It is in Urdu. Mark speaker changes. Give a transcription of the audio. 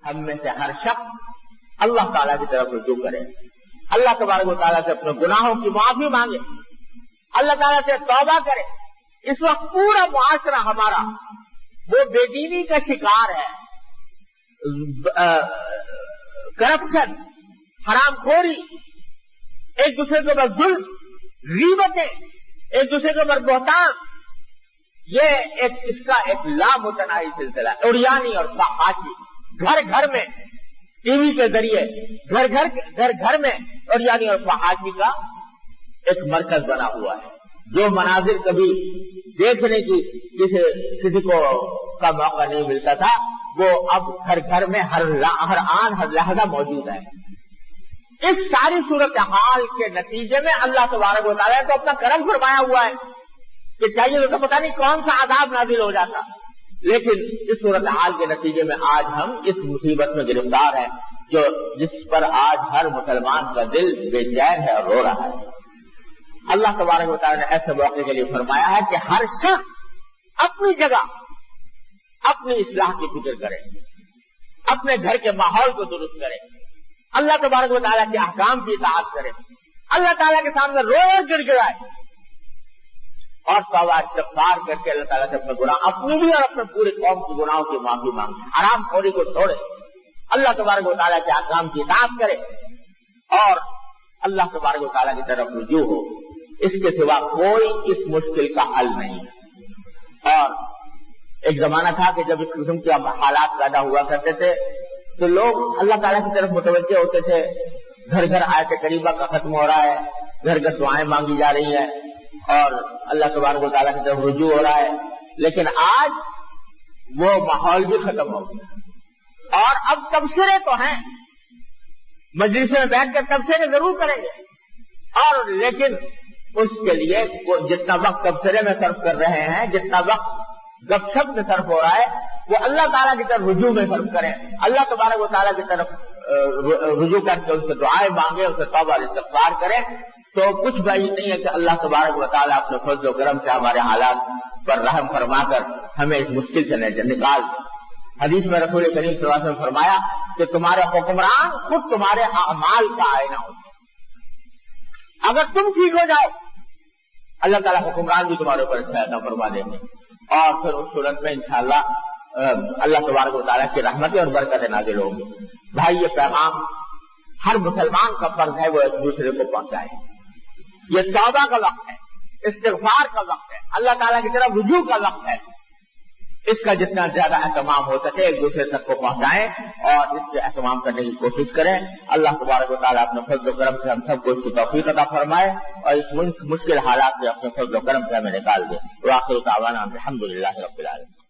Speaker 1: ہم میں سے ہر شخص اللہ تعالیٰ کی طرف رجوع کرے، اللہ تبارک و تعالیٰ سے اپنے گناہوں کی معافی مانگے، اللہ تعالیٰ سے توبہ کرے۔ اس وقت پورا معاشرہ ہمارا وہ بے دینی کا شکار ہے، کرپشن، حرام خوری، ایک دوسرے کے اوپر ظلم، غیبتیں، ایک دوسرے کے اوپر بہتان، یہ اس کا ایک لامتناہی سلسلہ ہے۔ عریانی اور فحاشی گھر گھر میں، ٹی وی کے ذریعے گھر گھر میں عریانی اور فحاشی کا ایک مرکز بنا ہوا ہے۔ جو مناظر کبھی دیکھنے کی کسی کو کا موقع نہیں ملتا تھا، وہ اب گھر گھر میں ہر آن ہر لحظہ موجود ہے۔ اس ساری صورتحال کے نتیجے میں اللہ تبارک و تعالیٰ کو اپنا کرم فرمایا ہوا ہے کہ چاہیے تو پتہ نہیں کون سا عذاب نازل ہو جاتا، لیکن اس صورتحال کے نتیجے میں آج ہم اس مصیبت میں گرفتار ہیں جس پر آج ہر مسلمان کا دل بے چین ہے اور رو رہا ہے۔ اللہ تبارک و تعالیٰ نے ایسے موقع کے لیے فرمایا ہے کہ ہر شخص اپنی جگہ اپنی اصلاح کی فکر کرے، اپنے گھر کے ماحول کو درست کرے، اللہ تبارک و تعالیٰ کے احکام کی اطاعت کرے، اللہ تعالیٰ کے سامنے روز گڑ گڑائے اور توبہ استغفار کر کے اللہ تعالیٰ سے اپنے گناہ، اپنی بھی اور اپنے پورے قوم کے گناہوں کی معافی مانگے، حرام خوری کو چھوڑے، اللہ تبارک و تعالیٰ کے احکام کی اطاعت کرے اور اللہ تبارک و تعالیٰ کی طرف رجوع ہو۔ اس کے سوا کوئی اس مشکل کا حل نہیں ہے۔ اور ایک زمانہ تھا کہ جب اس قسم کے حالات پیدا ہوا کرتے تھے تو لوگ اللہ تعالیٰ کی طرف متوجہ ہوتے تھے، گھر گھر آیت کریمہ کا ختم ہو رہا ہے، گھر گھر دعائیں مانگی جا رہی ہیں اور اللہ تبارک و تعالیٰ کی طرف رجوع ہو رہا ہے، لیکن آج وہ ماحول بھی ختم ہو گیا اور اب تبصرے تو ہیں، مجلس میں بیٹھ کر تبصرے ضرور کریں گے، اور لیکن اس کے لیے جتنا وقت تبصرے میں صرف کر رہے ہیں، جتنا وقت گپ شپ میں صرف ہو رہا ہے، وہ اللہ تعالیٰ کی طرف رجوع میں صرف کریں، اللہ تبارک و تعالیٰ کی طرف رجوع کر کے اس سے دعائیں مانگے، اس سے توبہ استغفار کریں، تو کچھ بعید نہیں ہے کہ اللہ تبارک و تعالیٰ اپنے فضل و کرم سے ہمارے حالات پر رحم فرما کر ہمیں اس مشکل سے نکال۔ حدیث میں رسول کریم صلی اللہ علیہ وسلم فرمایا کہ تمہارے حکمران خود تمہارے اعمال کا آئینہ ہوتے ہیں، اگر تم ٹھیک ہو جاؤ اللہ تعالیٰ حکمران بھی تمہارے اوپر اچھا فرما دیں گے، اور پھر اس صورت میں انشاءاللہ اللہ تبارک و تعالیٰ کی رحمتیں اور برکتیں نازل ہوں گی۔ بھائی، یہ پیغام ہر مسلمان کا فرض ہے وہ ایک دوسرے کو پہنچائے۔ یہ توبہ کا وقت ہے، استغفار کا وقت ہے، اللہ تعالیٰ کی طرف رجوع کا وقت ہے۔ اس کا جتنا زیادہ اہتمام ہو سکے ایک دوسرے تک کو پہنچائیں اور اس کے اہتمام کرنے کی کوشش کریں۔ اللہ تبارک و تعالیٰ اپنے فضل و کرم سے ہم سب کو اس کی توفیق عطا فرمائے اور اس مشکل حالات سے اپنے فضل و کرم سے ہمیں نکال دے۔ وآخر دعوانا الحمدللہ رب العالمین۔